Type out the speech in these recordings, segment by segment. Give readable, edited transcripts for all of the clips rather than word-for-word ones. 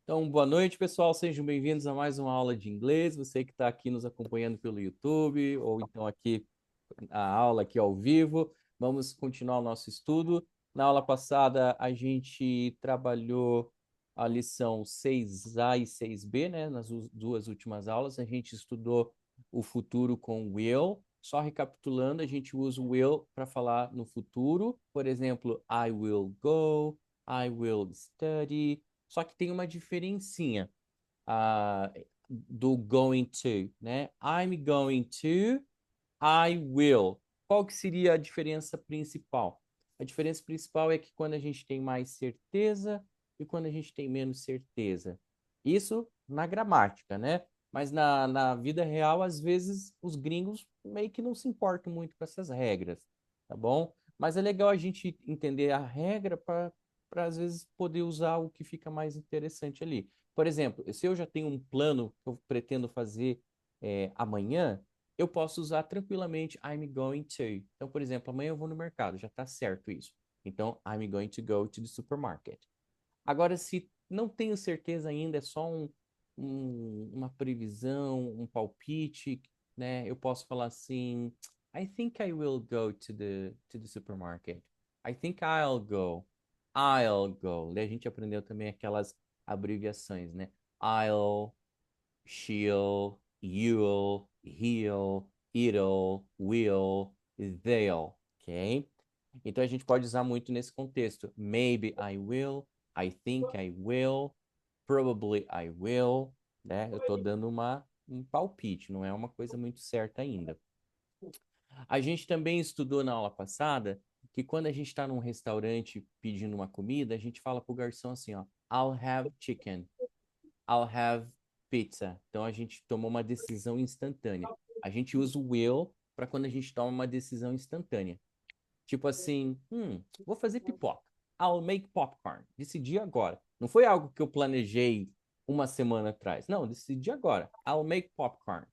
Então, boa noite, pessoal. Sejam bem-vindos a mais uma aula de inglês. Você que está aqui nos acompanhando pelo YouTube, ou então aqui a aula aqui ao vivo. Vamos continuar o nosso estudo. Na aula passada, a gente trabalhou a lição 6A e 6B, né? Nas duas últimas aulas, a gente estudou o futuro com will. Só recapitulando, a gente usa o will para falar no futuro. Por exemplo, I will go, I will study. Só que tem uma diferencinha do going to, né? I'm going to, I will. Qual que seria a diferença principal? A diferença principal é que quando a gente tem mais certeza e quando a gente tem menos certeza. Isso na gramática, né? Mas na vida real, às vezes, os gringos meio que não se importam muito com essas regras, tá bom? Mas é legal a gente entender a regra para às vezes, poder usar o que fica mais interessante ali. Por exemplo, se eu já tenho um plano que eu pretendo fazer amanhã, eu posso usar tranquilamente I'm going to. Então, por exemplo, amanhã eu vou no mercado, já está certo isso. Então, I'm going to go to the supermarket. Agora, se não tenho certeza ainda, é só uma previsão, um palpite, né? Eu posso falar assim, I think I will go to the supermarket. I think I'll go. I'll go. Daí a gente aprendeu também aquelas abreviações, né? I'll, she'll, you'll, he'll, it'll, will, they'll, ok? Então a gente pode usar muito nesse contexto. Maybe I will, I think I will, probably I will, né? Eu estou dando um palpite, não é uma coisa muito certa ainda. A gente também estudou na aula passada que quando a gente está num restaurante pedindo uma comida, a gente fala pro garçom assim, ó, I'll have chicken. I'll have pizza. Então a gente tomou uma decisão instantânea. A gente usa o will para quando a gente toma uma decisão instantânea. Tipo assim, vou fazer pipoca. I'll make popcorn. Decidi agora. Não foi algo que eu planejei uma semana atrás. Não, decidi agora. I'll make popcorn.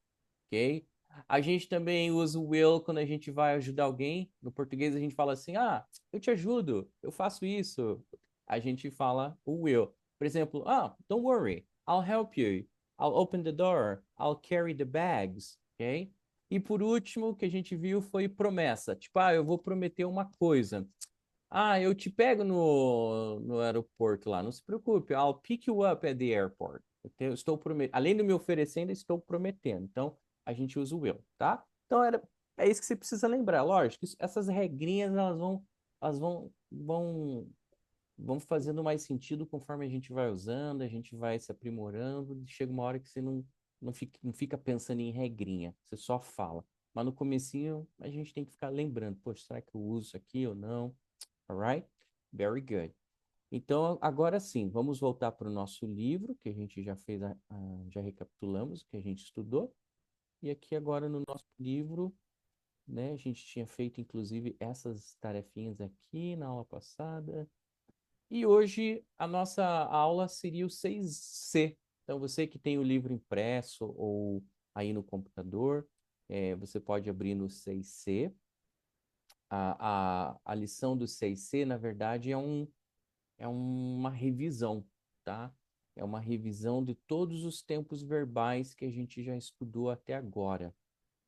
Ok? A gente também usa o will quando a gente vai ajudar alguém. No português a gente fala assim: ah, eu te ajudo, eu faço isso. A gente fala o will. Por exemplo, don't worry, I'll help you. I'll open the door. I'll carry the bags. Ok? E por último, o que a gente viu foi promessa. Tipo, eu vou prometer uma coisa. Eu te pego no aeroporto lá, não se preocupe. I'll pick you up at the airport. Eu estou prometendo, além de me oferecer, ainda estou prometendo. Então, a gente usa o will, tá? Então, é isso que você precisa lembrar. Lógico, essas regrinhas, elas vão fazendo mais sentido conforme a gente vai usando, a gente vai se aprimorando. Chega uma hora que você não fica pensando em regrinha, você só fala. Mas no comecinho, a gente tem que ficar lembrando, poxa, será que eu uso isso aqui ou não? Alright? Very good. Então, agora sim, vamos voltar para o nosso livro, que a gente já fez, já recapitulamos o que a gente estudou. E aqui agora no nosso livro, né, a gente tinha feito inclusive essas tarefinhas aqui na aula passada. E hoje a nossa aula seria o 6C. Então, você que tem o livro impresso ou aí no computador, você pode abrir no 6C. A lição do 6C, na verdade, é uma revisão, tá? É uma revisão de todos os tempos verbais que a gente já estudou até agora.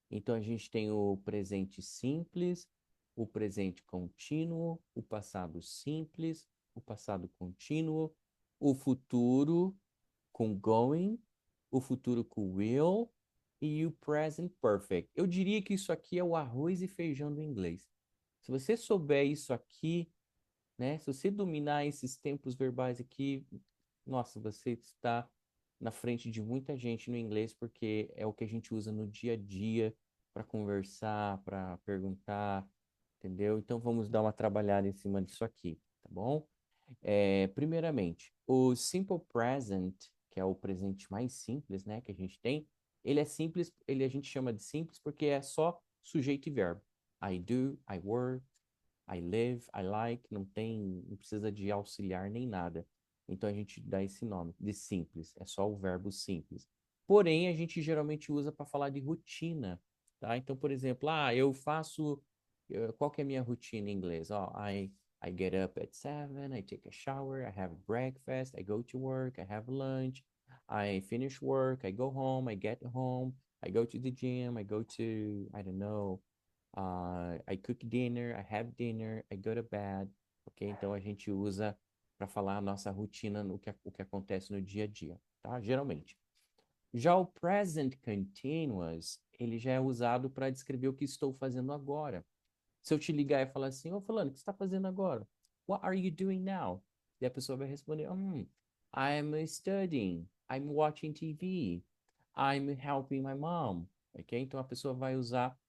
Então, a gente tem o presente simples, o presente contínuo, o passado simples, o passado contínuo, o futuro com going, o futuro com will e o present perfect. Eu diria que isso aqui é o arroz e feijão do inglês. Se você souber isso aqui, né? Se você dominar esses tempos verbais aqui, nossa, você está na frente de muita gente no inglês, porque é o que a gente usa no dia a dia para conversar, para perguntar, entendeu? Então vamos dar uma trabalhada em cima disso aqui, tá bom? Primeiramente, o simple present, que é o presente mais simples, né, que a gente tem, ele é simples, ele a gente chama de simples porque é só sujeito e verbo. I do, I work, I live, I like, não precisa de auxiliar nem nada. Então a gente dá esse nome de simples, é só o verbo simples. Porém, a gente geralmente usa para falar de rotina, tá? Então, por exemplo, eu faço, qual que é a minha rotina em inglês? I get up at 7, I take a shower, I have breakfast, I go to work, I have lunch, I finish work, I go home, I get home, I go to the gym, I go to, I don't know, I cook dinner, I have dinner, I go to bed, ok? Então a gente usa para falar a nossa rotina, o que acontece no dia a dia, tá? Geralmente. Já o present continuous, ele já é usado para descrever o que estou fazendo agora. Se eu te ligar e falar assim, ô fulano, o que você está fazendo agora? What are you doing now? E a pessoa vai responder, I'm studying, I'm watching TV, I'm helping my mom. Ok? Então a pessoa vai usar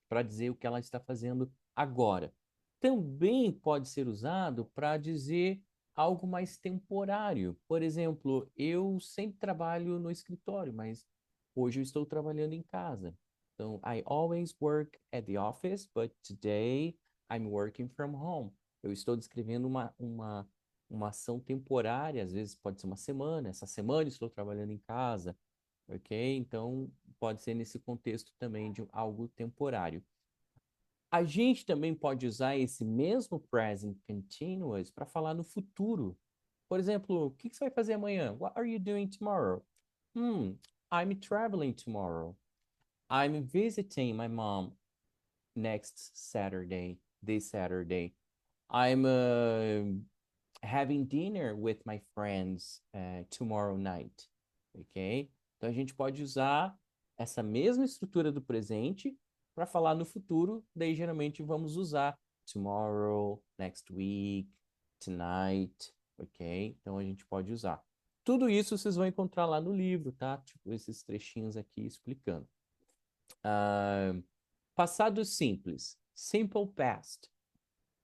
para dizer o que ela está fazendo agora. Também pode ser usado para dizer algo mais temporário. Por exemplo, eu sempre trabalho no escritório, mas hoje eu estou trabalhando em casa. Então, I always work at the office, but today I'm working from home. Eu estou descrevendo uma ação temporária, às vezes pode ser uma semana, essa semana estou trabalhando em casa, ok? Então, pode ser nesse contexto também de algo temporário. A gente também pode usar esse mesmo present continuous para falar no futuro. Por exemplo, o que você vai fazer amanhã? What are you doing tomorrow? I'm traveling tomorrow. I'm visiting my mom next Saturday, this Saturday. I'm having dinner with my friends tomorrow night. Ok? Então a gente pode usar essa mesma estrutura do presente para falar no futuro. Daí geralmente vamos usar tomorrow, next week, tonight. Ok? Então a gente pode usar. Tudo isso vocês vão encontrar lá no livro, tá? Tipo, esses trechinhos aqui explicando. Passado simples, simple past.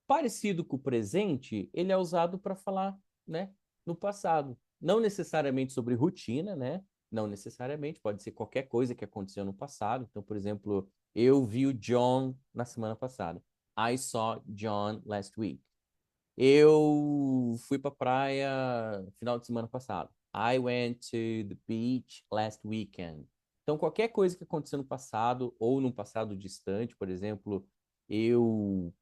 Parecido com o presente, ele é usado para falar, né, no passado. Não necessariamente sobre rotina, né? Não necessariamente, pode ser qualquer coisa que aconteceu no passado. Então, por exemplo, eu vi o John na semana passada. I saw John last week. Eu fui para praia final de semana passado. I went to the beach last weekend. Então, qualquer coisa que aconteceu no passado ou num passado distante, por exemplo, eu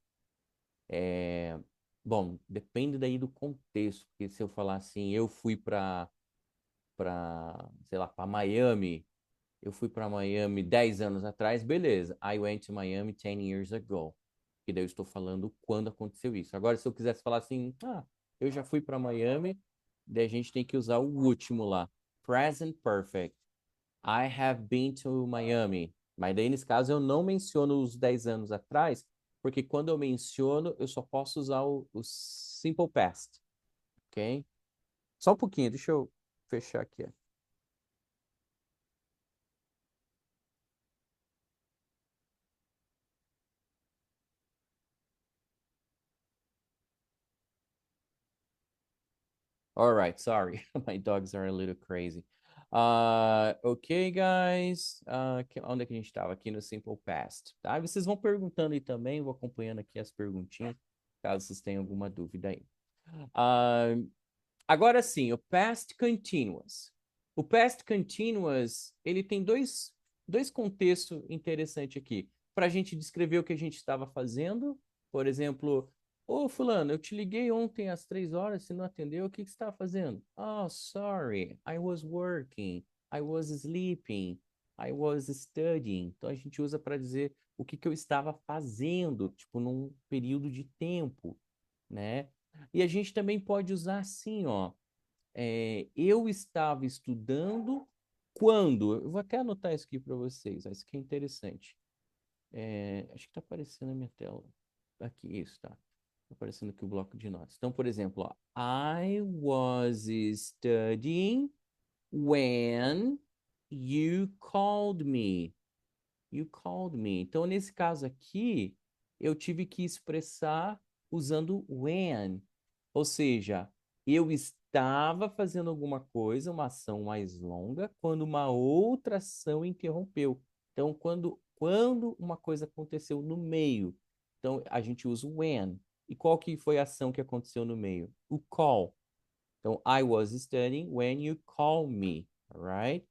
bom, depende daí do contexto, porque se eu falar assim, eu fui sei lá, para Miami, eu fui para Miami 10 anos atrás, beleza. I went to Miami 10 years ago. Que daí eu estou falando quando aconteceu isso. Agora, se eu quisesse falar assim, eu já fui para Miami, daí a gente tem que usar o último lá. Present perfect. I have been to Miami. Mas daí, nesse caso, eu não menciono os 10 anos atrás, porque quando eu menciono, eu só posso usar o simple past, ok? Só um pouquinho, deixa eu fechar aqui. All right, sorry. My dogs are a little crazy. Ok, guys. Onde é que a gente estava? Aqui no Simple Past. Tá? Vocês vão perguntando aí também, vou acompanhando aqui as perguntinhas, caso vocês tenham alguma dúvida aí. Ah, Agora sim, o past continuous. O past continuous, ele tem dois contextos interessantes aqui. Para a gente descrever o que a gente estava fazendo, por exemplo, ô fulano, eu te liguei ontem às 3 horas, você não atendeu, o que que você estava fazendo? Oh, sorry, I was working, I was sleeping, I was studying. Então a gente usa para dizer o que que eu estava fazendo, tipo, num período de tempo, né? E a gente também pode usar assim, ó. Eu estava estudando quando. Eu vou até anotar isso aqui para vocês. Isso aqui é interessante. Acho que está aparecendo na minha tela. Aqui, isso, tá. Tá aparecendo aqui o bloco de notas. Então, por exemplo, ó, I was studying when you called me. You called me. Então, nesse caso aqui, eu tive que expressar usando when. Ou seja, eu estava fazendo alguma coisa, uma ação mais longa, quando uma outra ação interrompeu. Então, quando uma coisa aconteceu no meio. Então, a gente usa o when. E qual que foi a ação que aconteceu no meio? O call. Então, I was studying when you called me. Alright?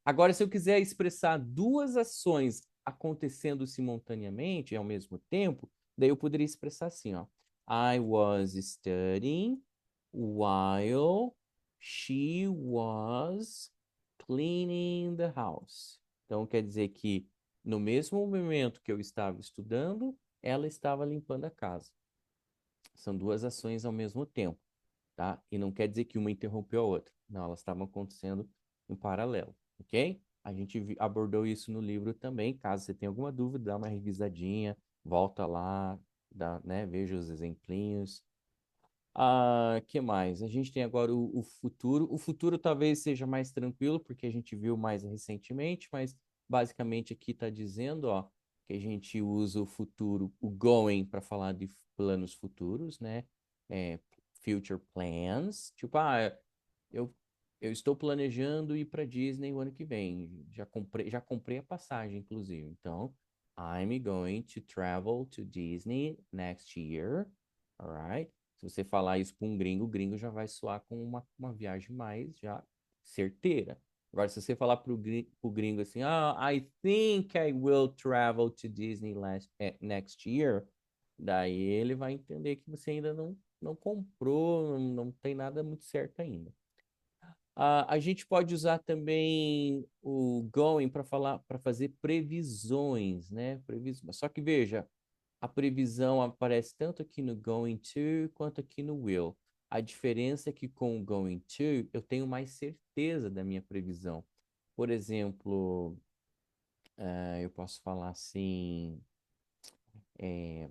Agora, se eu quiser expressar duas ações acontecendo simultaneamente, ao mesmo tempo, Daí eu poderia expressar assim, ó. I was studying while she was cleaning the house. Então quer dizer que no mesmo momento que eu estava estudando, ela estava limpando a casa. São duas ações ao mesmo tempo, tá? E não quer dizer que uma interrompeu a outra. Não, elas estavam acontecendo em paralelo, ok? A gente abordou isso no livro também. Caso você tenha alguma dúvida, dá uma revisadinha, volta lá, dá, né, veja os exemplinhos. Que mais? A gente tem agora o futuro. O futuro talvez seja mais tranquilo, porque a gente viu mais recentemente, mas basicamente aqui está dizendo, ó, que a gente usa o futuro, o going, para falar de planos futuros, né? É, future plans. Tipo, eu, eu estou planejando ir para Disney o ano que vem. Já comprei a passagem, inclusive. Então, I'm going to travel to Disney next year. Alright? Se você falar isso para um gringo, o gringo já vai soar com uma viagem mais já certeira. Agora, se você falar para o gringo assim, I think I will travel to Disney next year, daí ele vai entender que você ainda não comprou, não tem nada muito certo ainda. A gente pode usar também o going para falar, para fazer previsões, né? Só que veja, a previsão aparece tanto aqui no going to quanto aqui no will. A diferença é que com o going to eu tenho mais certeza da minha previsão. Por exemplo, eu posso falar assim, é,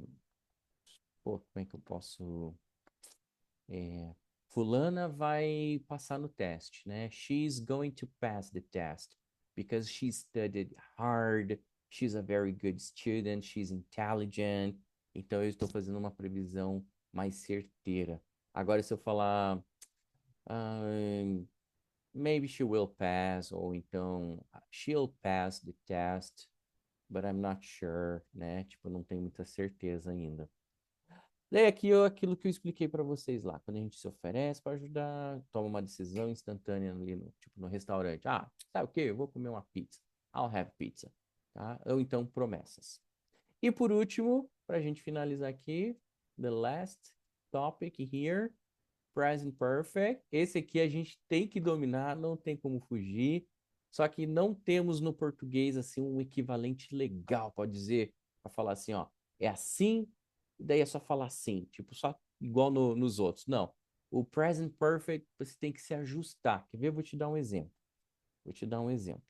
como é que eu posso é, fulana vai passar no teste, né? She's going to pass the test because she studied hard, she's a very good student, she's intelligent. Então eu estou fazendo uma previsão mais certeira. Agora, se eu falar maybe she will pass, ou então she'll pass the test, but I'm not sure, né? Tipo, não tenho muita certeza ainda. Daí aqui aquilo que eu expliquei para vocês lá, quando a gente se oferece para ajudar, toma uma decisão instantânea ali no, tipo, no restaurante. Sabe o quê? Eu vou comer uma pizza. I'll have pizza, tá? Ou então promessas. E por último, para a gente finalizar aqui, the last topic here, present perfect. Esse aqui a gente tem que dominar, não tem como fugir. Só que não temos no português assim um equivalente legal, pode dizer, para falar assim, ó, é assim, e daí é só falar assim, tipo, só igual nos outros. Não. O present perfect você tem que se ajustar. Quer ver? Eu vou te dar um exemplo. Vou te dar um exemplo.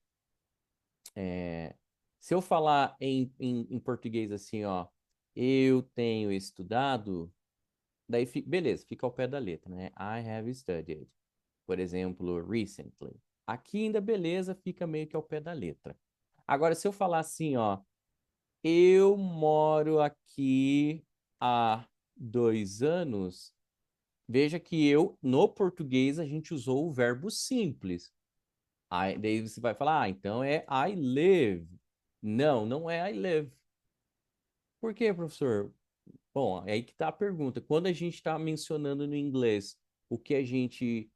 Se eu falar em português assim, ó, eu tenho estudado, daí, beleza, fica ao pé da letra, né? I have studied. Por exemplo, recently. Aqui ainda beleza, fica meio que ao pé da letra. Agora, se eu falar assim, ó, eu moro aqui há 2 anos, veja que no português, a gente usou o verbo simples. Daí você vai falar, então é I live. Não, não é I live. Por quê, professor? Bom, é aí que está a pergunta. Quando a gente está mencionando no inglês o que a gente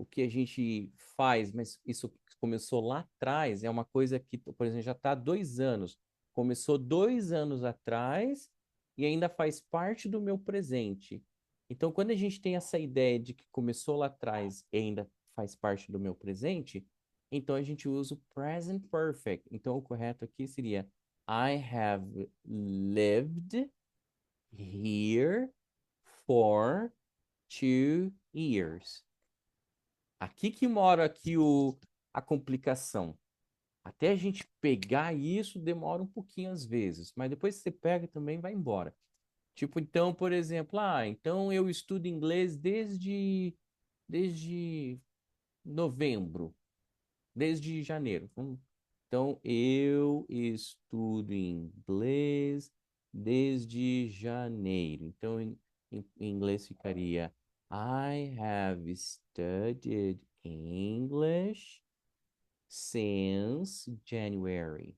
o que a gente faz, mas isso começou lá atrás, é uma coisa que, por exemplo, já está há 2 anos. Começou 2 anos atrás e ainda faz parte do meu presente. Então, quando a gente tem essa ideia de que começou lá atrás e ainda faz parte do meu presente, então a gente usa o present perfect. Então, o correto aqui seria I have lived here for 2 years. Aqui que mora aqui a complicação. Até a gente pegar isso demora um pouquinho às vezes, mas depois que você pega também vai embora. Tipo, então, por exemplo, então eu estudo inglês desde novembro, desde janeiro. Então, eu estudo inglês desde janeiro. Então, em inglês ficaria I have studied English since January.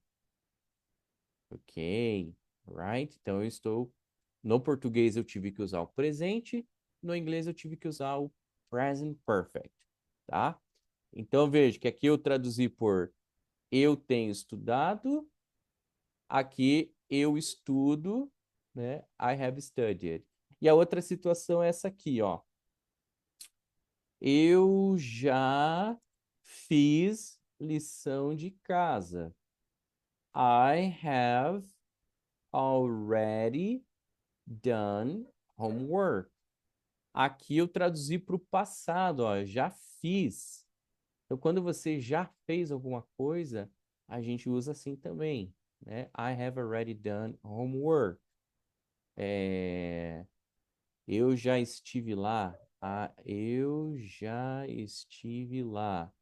Ok, right? Então, eu estou. No português, eu tive que usar o presente. No inglês, eu tive que usar o present perfect, tá? Então, veja que aqui eu traduzi por eu tenho estudado, aqui eu estudo né? I have studied. E a outra situação é essa aqui, ó. Eu já fiz lição de casa. I have already done homework. Aqui eu traduzi para o passado, ó, já fiz. Então, quando você já fez alguma coisa, a gente usa assim também, né? I have already done homework. É, eu já estive lá. Ah, eu já estive lá.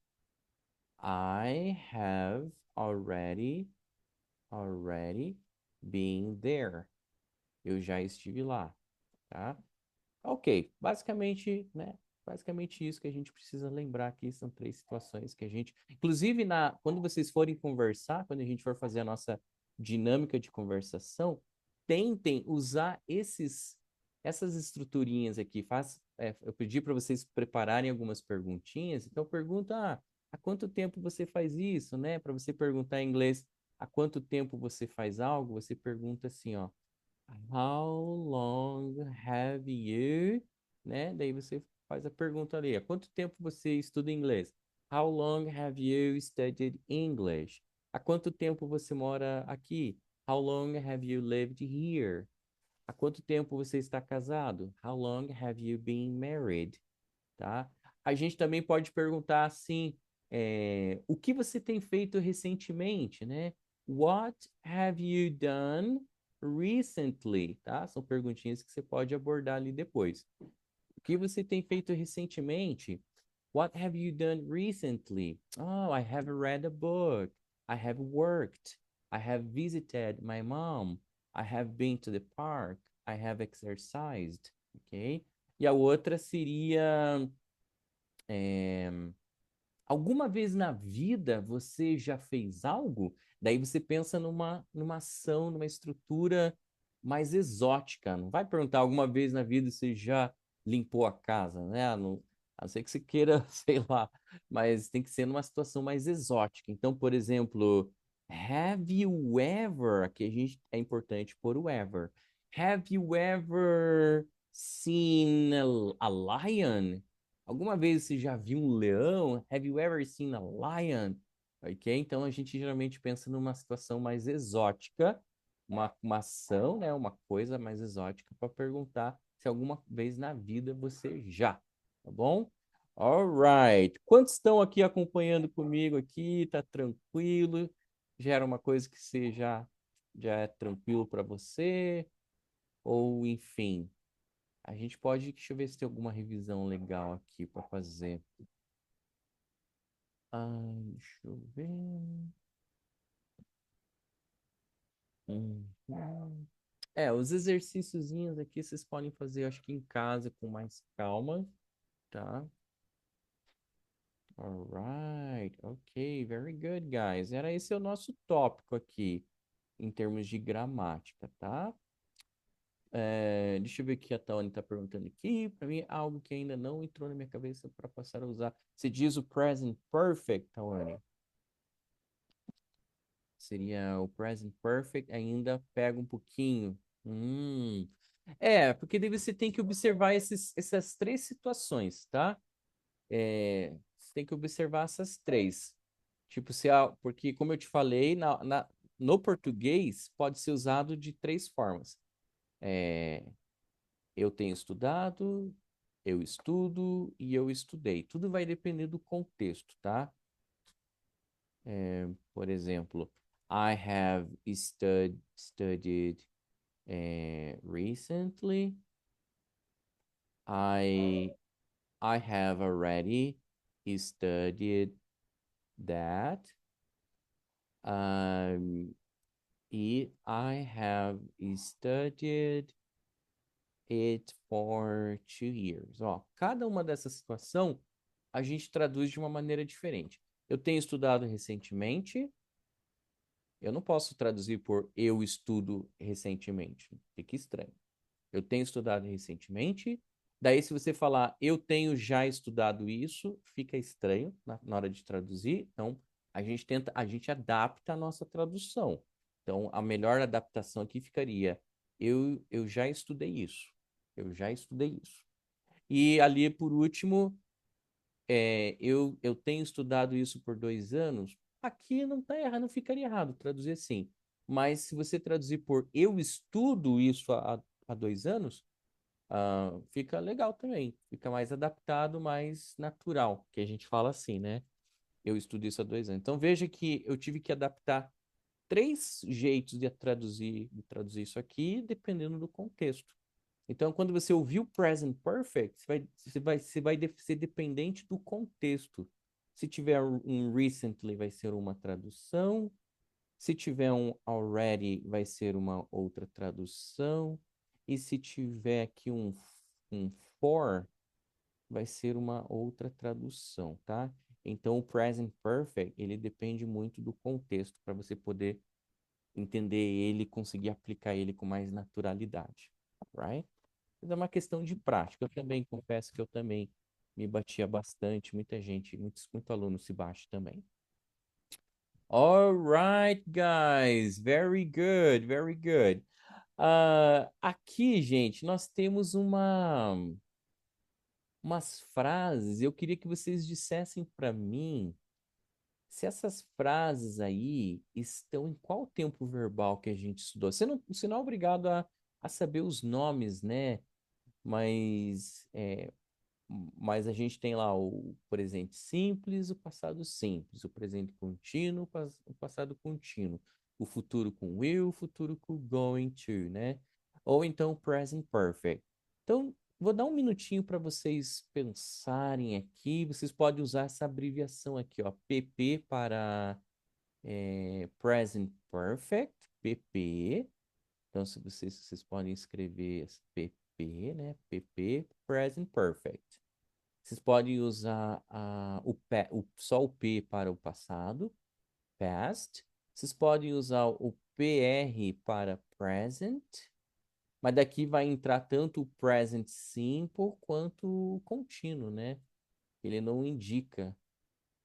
I have already been there. Eu já estive lá, tá? Ok, basicamente, né? Basicamente isso que a gente precisa lembrar aqui são três situações que a gente, inclusive quando vocês forem conversar, quando a gente for fazer a nossa dinâmica de conversação, tentem usar essas estruturinhas aqui. Eu pedi para vocês prepararem algumas perguntinhas. Então pergunta, há quanto tempo você faz isso, né? Para você perguntar em inglês, há quanto tempo você faz algo, você pergunta assim, ó. How long have you, né? Daí você faz a pergunta ali, há quanto tempo você estuda inglês? How long have you studied English? Há quanto tempo você mora aqui? How long have you lived here? Há quanto tempo você está casado? How long have you been married? Tá? A gente também pode perguntar assim, o que você tem feito recentemente, né? What have you done recently, tá? São perguntinhas que você pode abordar ali depois. O que você tem feito recentemente? What have you done recently? Oh, I have read a book. I have worked. I have visited my mom. I have been to the park. I have exercised. Ok? E a outra seria é, alguma vez na vida você já fez algo? Daí você pensa numa ação, numa estrutura mais exótica. Não vai perguntar alguma vez na vida você já limpou a casa, né? Não, a não ser que você queira, sei lá, mas tem que ser numa situação mais exótica. Então, por exemplo, have you ever, aqui a gente é importante pôr o ever. Have you ever seen a lion? Alguma vez você já viu um leão? Have you ever seen a lion? Ok? Então a gente geralmente pensa numa situação mais exótica, uma ação, né? Uma coisa mais exótica para perguntar se alguma vez na vida você já, tá bom? Alright. Quantos estão aqui acompanhando comigo aqui? Tá tranquilo? Já era uma coisa que você já é tranquilo para você? Ou enfim, a gente pode, deixa eu ver se tem alguma revisão legal aqui para fazer. Deixa eu ver. Uhum. Os exercíciozinhos aqui vocês podem fazer, acho que em casa com mais calma, tá? Alright, ok, very good, guys. Era esse o nosso tópico aqui, em termos de gramática, tá? Deixa eu ver o que a Tawane está perguntando aqui. Para mim, algo que ainda não entrou na minha cabeça para passar a usar. Você diz o present perfect, Tawane? Seria o present perfect, ainda pega um pouquinho. Porque daí você tem que observar essas três situações, tá? Você tem que observar essas três. Tipo, porque como eu te falei, no português pode ser usado de três formas. É, eu tenho estudado, eu estudo e eu estudei. Tudo vai depender do contexto, tá? Por exemplo, I have studied recently. I I have already studied that. Um, I have studied it for 2 years. Ó, cada uma dessas situações a gente traduz de uma maneira diferente. Eu tenho estudado recentemente. Eu não posso traduzir por eu estudo recentemente. Fica estranho. Eu tenho estudado recentemente. Daí, se você falar eu tenho já estudado isso, fica estranho na hora de traduzir. Então, a gente adapta a nossa tradução. Então, a melhor adaptação aqui ficaria eu já estudei isso. Eu já estudei isso. E ali, por último, eu tenho estudado isso por 2 anos. Aqui não tá errado, não ficaria errado traduzir assim. Mas se você traduzir por eu estudo isso há 2 anos, fica legal também. Fica mais adaptado, mais natural, que a gente fala assim, né? Eu estudo isso há 2 anos. Então veja que eu tive que adaptar 3 jeitos de traduzir isso aqui, dependendo do contexto. Então, quando você ouvir o present perfect, você vai ser dependente do contexto. Se tiver um recently, vai ser uma tradução. Se tiver um already, vai ser uma outra tradução. E se tiver aqui um for, vai ser uma outra tradução, tá? Então, o present perfect, ele depende muito do contexto para você poder entender ele e conseguir aplicar ele com mais naturalidade, right? Mas é uma questão de prática. Eu também confesso que eu também me batia bastante, muita gente, muito aluno se bate também. All right, guys. Very good, very good. Aqui, gente, nós temos umas frases. Eu queria que vocês dissessem para mim se essas frases aí estão em qual tempo verbal que a gente estudou. Você não é obrigado a saber os nomes, né? Mas, mas a gente tem lá o presente simples, o passado simples, o presente contínuo, o passado contínuo, o futuro com will, o futuro com going to, né? Ou então o present perfect. Então, vou dar um minutinho para vocês pensarem aqui. Vocês podem usar essa abreviação aqui, ó, PP para present perfect, PP. Então, se vocês podem escrever PP, né? PP, present perfect. Vocês podem usar só o P para o passado, past. Vocês podem usar o PR para present, mas daqui vai entrar tanto o present simple quanto o contínuo, né? Ele não indica.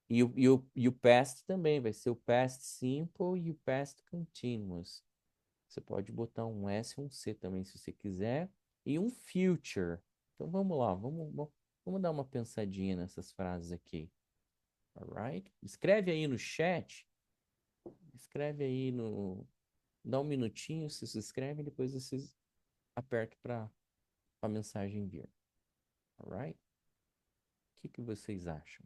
E o past também vai ser o past simple e o past continuous. Você pode botar um S e um C também, se você quiser. E um future. Então vamos lá, vamos dar uma pensadinha nessas frases aqui. Alright? Escreve aí no chat. Escreve aí no. Dá um minutinho, vocês escrevem, depois vocês apertam para a mensagem vir. Alright? O que vocês acham?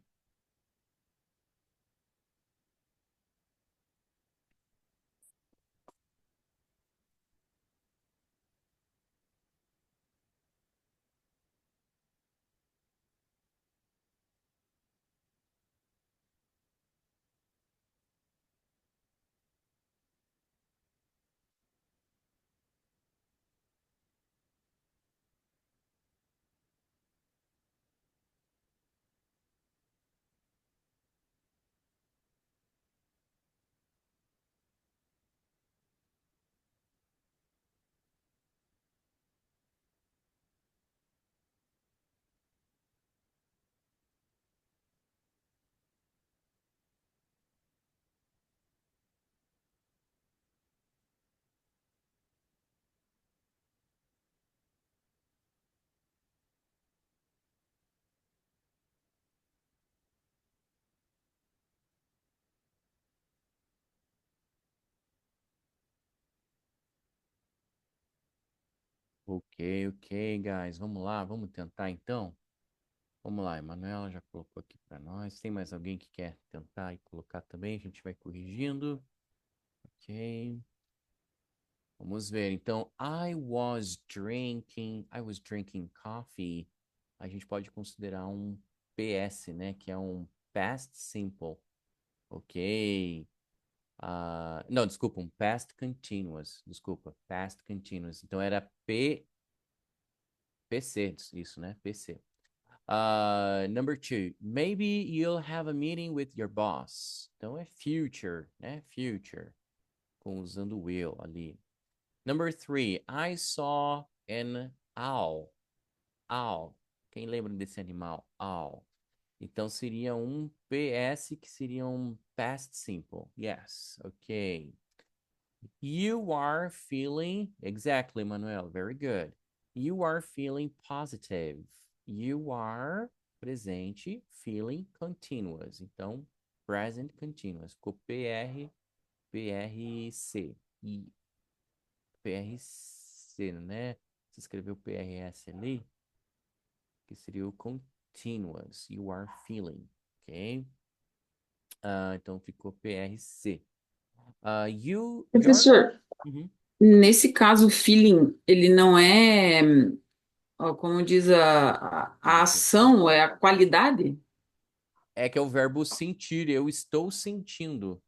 Ok, ok, guys. Vamos lá, vamos tentar então? Vamos lá, a Emanuela já colocou aqui para nós. Tem mais alguém que quer tentar e colocar também? A gente vai corrigindo. Ok. Vamos ver. Então, I was drinking coffee. A gente pode considerar um PS, né? Que é um past simple. Ok. Não, desculpa, um past continuous. Desculpa, past continuous. Então era PC, isso, né? PC. Number two, maybe you'll have a meeting with your boss. Então é future, né? Future, usando will ali. Number three, I saw an owl. Owl. Quem lembra desse animal? Owl. Então seria um PS que seria um past simple. Yes, ok. You are feeling, exactly, Manuel, very good. You are feeling positive. You are, presente, feeling continuous. Então, present continuous. Ficou PRC. E PRC, né? Você escreveu PRS ali, que seria o continuous. You are feeling, ok? Então ficou PRC. Your... Professor, Uhum. nesse caso, o feeling, ele não é, ó, como diz a ação, é a qualidade? É que é o verbo sentir, eu estou sentindo.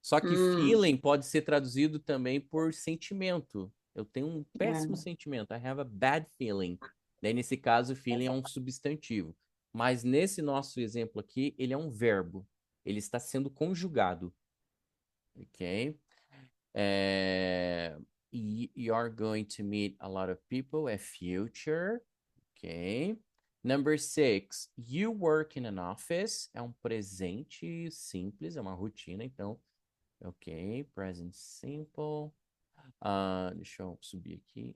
Só que Hum, feeling pode ser traduzido também por sentimento. Eu tenho um péssimo é. sentimento. I have a bad feeling. Daí, nesse caso, feeling é um substantivo. Mas nesse nosso exemplo aqui, ele é um verbo. Ele está sendo conjugado. Ok? É... You're going to meet a lot of people. É future. Ok? Number six, you work in an office. É um presente simples, é uma rotina, então. Ok, present simple. Deixa eu subir aqui.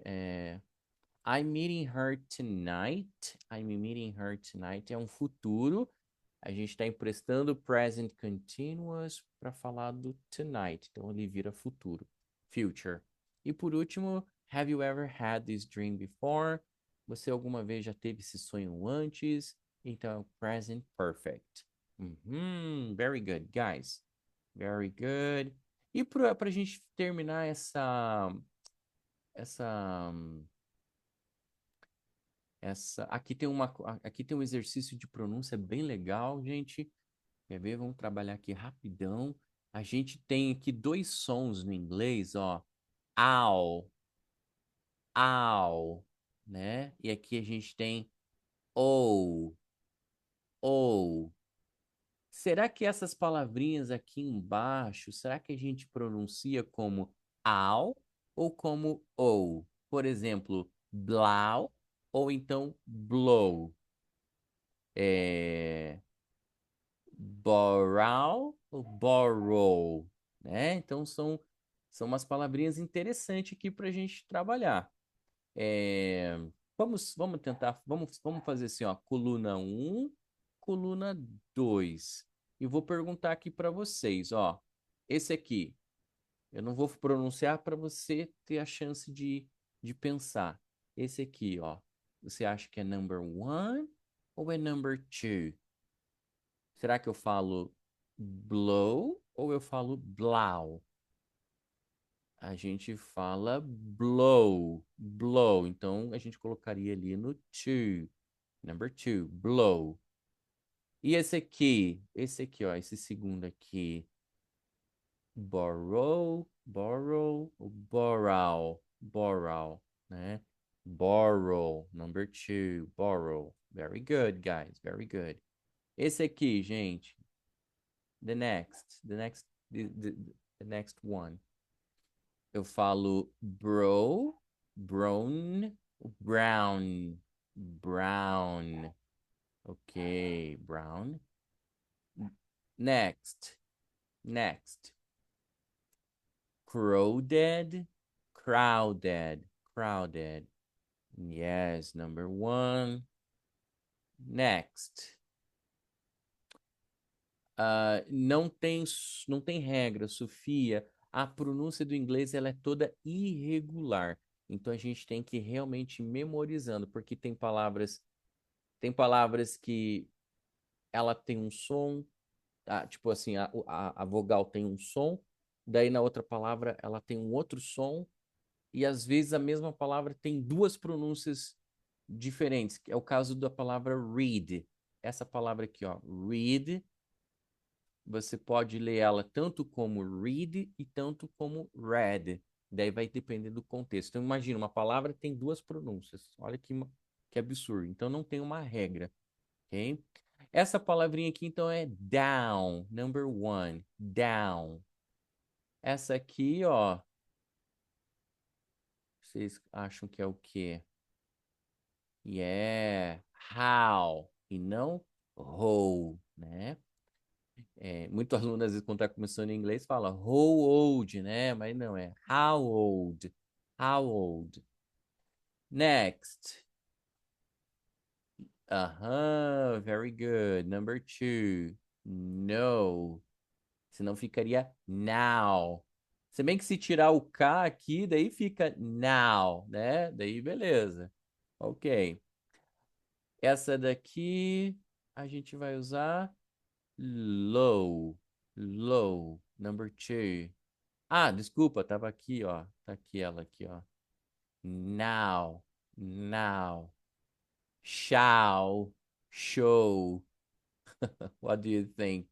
I'm meeting her tonight. I'm meeting her tonight. É um futuro. A gente está emprestando present continuous para falar do tonight. Então ele vira futuro. Future. E por último, have you ever had this dream before? Você alguma vez já teve esse sonho antes? Então, present perfect. Very good, guys. Very good. E para a gente terminar essa, aqui tem um exercício de pronúncia bem legal, gente. Quer ver? Vamos trabalhar aqui rapidão. A gente tem aqui dois sons no inglês, ó. Ow, ow, né? E aqui a gente tem ou, ou. Será que essas palavrinhas aqui embaixo, será que a gente pronuncia como ao ou como ou? Por exemplo, blau ou então blow. É... Borrow ou borrow, né? Então são umas palavrinhas interessantes aqui para a gente trabalhar. É, vamos tentar, vamos fazer assim, ó, coluna um, coluna 2. E vou perguntar aqui para vocês, ó. Esse aqui, eu não vou pronunciar para você ter a chance de pensar. Esse aqui, ó. Você acha que é number one ou é number two? Será que eu falo blow ou eu falo blau? A gente fala blow, blow. Então a gente colocaria ali no two, number two, blow. E esse aqui, ó, esse segundo aqui, borrow, borrow, borrow, borrow, né? Borrow, number two, borrow. Very good, guys, very good. Esse aqui, gente, the next one. Eu falo brown, brown, brown. Ok, brown. Next, next. Crowded, crowded, crowded. Yes, number one. Next. Não tem regra, Sofia. A pronúncia do inglês ela é toda irregular. Então a gente tem que ir realmente memorizando, porque tem palavras que ela tem um som, tipo assim, a vogal tem um som, daí na outra palavra ela tem um outro som, e às vezes a mesma palavra tem duas pronúncias diferentes, que é o caso da palavra read. Essa palavra aqui, ó, read, você pode ler ela tanto como read e tanto como read. Daí vai depender do contexto. Então, imagina, uma palavra tem duas pronúncias. Olha que absurdo. Então, não tem uma regra, ok? Essa palavrinha aqui, então, é down, number one, down. Essa aqui, ó, vocês acham que é o quê? Yeah, how, e não how, né? Muito aluno, às vezes, quando está começando em inglês, fala how old, né? Mas não é how old. How old. Next. Aham, very good. Number two. No. Senão ficaria now. Se bem que se tirar o K aqui, daí fica now, né? Daí beleza. Ok. Essa daqui a gente vai usar low. Low. Number two. Ah, desculpa, tava aqui, ó. Tá aqui ela aqui, ó. Now. Now. Shall. Show. What do you think?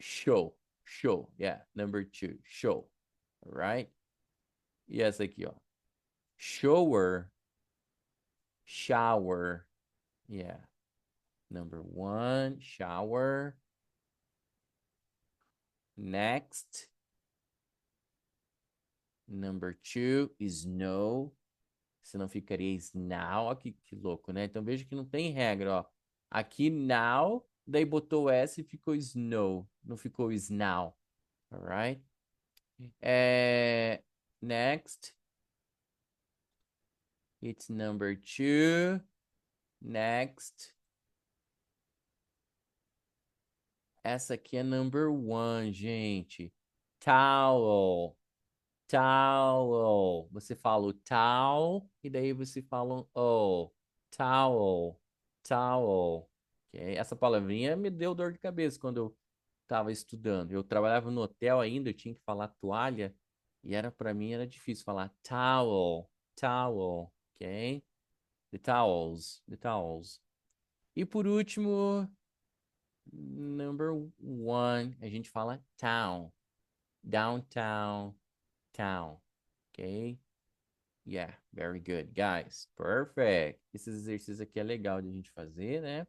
Show. Show. Yeah. Number two. Show. All right. E essa aqui, ó. Shower. Shower. Yeah. Number one. Shower. Next. Number two. Snow. Senão ficaria snow. Olha que louco, né? Então veja que não tem regra, ó. Aqui now, daí botou S e ficou snow. Não ficou snow. Alright? Next. It's number two. Next. Essa aqui é number one, gente. Towel. Towel. Você fala o towel e daí você fala um o. Towel. Towel. Ok? Essa palavrinha me deu dor de cabeça quando eu estava estudando. Eu trabalhava no hotel ainda, eu tinha que falar toalha e era para mim era difícil falar towel. Towel. Ok? The towels. The towels. E por último, number one, a gente fala town. Downtown. Town. Ok? Yeah, very good, guys. Perfect. Esse exercício aqui é legal de a gente fazer, né?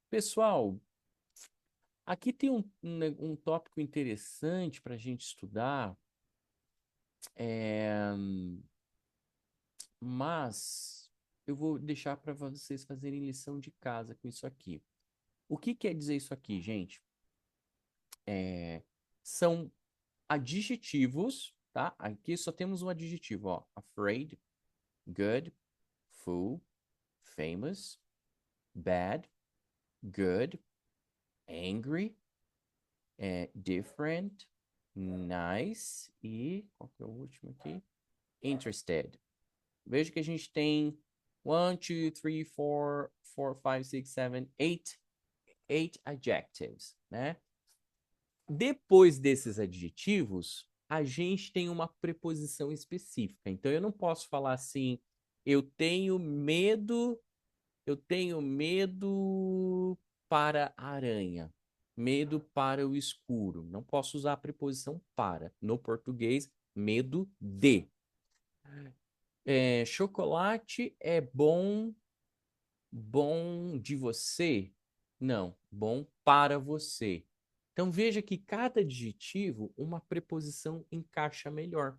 Pessoal, aqui tem um tópico interessante para a gente estudar, é, mas eu vou deixar para vocês fazerem lição de casa com isso aqui. O que quer dizer isso aqui, gente? São adjetivos, tá? Aqui só temos um adjetivo, ó. Afraid, good, full, famous, bad, good, angry, different, nice e qual que é o último aqui? Interested. Veja que a gente tem 1, 2, 3, 4, 4, 5, 6, 7, 8 adjectives, né? Depois desses adjetivos, a gente tem uma preposição específica. Então eu não posso falar assim, eu tenho medo Eu tenho medo para a aranha, medo para o escuro. Não posso usar a preposição para. No português, medo de. Chocolate é bom, bom de você? Não, bom para você. Então veja que cada adjetivo, uma preposição encaixa melhor.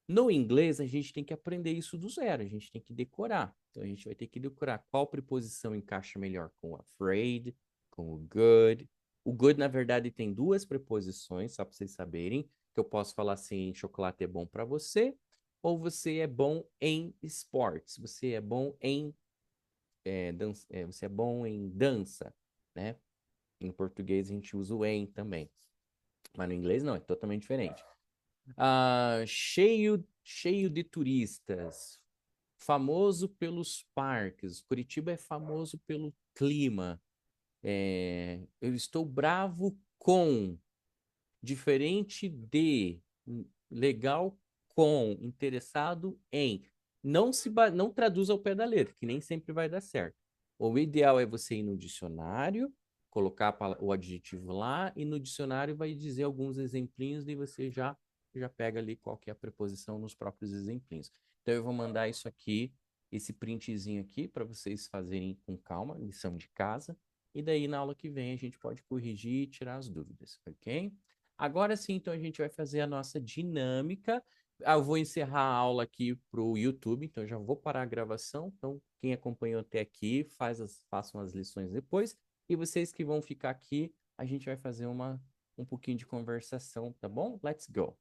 No inglês, a gente tem que aprender isso do zero, a gente tem que decorar. Então, a gente vai ter que decorar qual preposição encaixa melhor com o afraid, com o good. O good, na verdade, tem duas preposições, só para vocês saberem, que eu posso falar assim, chocolate é bom para você, ou você é bom em esportes, você é bom em, você é bom em dança, né? Em português, a gente usa o em também, mas no inglês não, é totalmente diferente. Cheio de turistas, famoso pelos parques. Curitiba é famoso pelo clima. Eu estou bravo com, diferente de, legal com, interessado em. Não traduz ao pé da letra, que nem sempre vai dar certo. O ideal é você ir no dicionário, colocar o adjetivo lá, e no dicionário vai dizer alguns exemplinhos, e você já pega ali qual que é a preposição nos próprios exemplinhos. Então eu vou mandar isso aqui, esse printzinho aqui, para vocês fazerem com calma, lição de casa. E daí, na aula que vem, a gente pode corrigir e tirar as dúvidas, ok? Agora sim, então, a gente vai fazer a nossa dinâmica. eu vou encerrar a aula aqui para o YouTube, então eu já vou parar a gravação. Então, quem acompanhou até aqui, façam as lições depois. E vocês que vão ficar aqui, a gente vai fazer um pouquinho de conversação, tá bom? Let's go!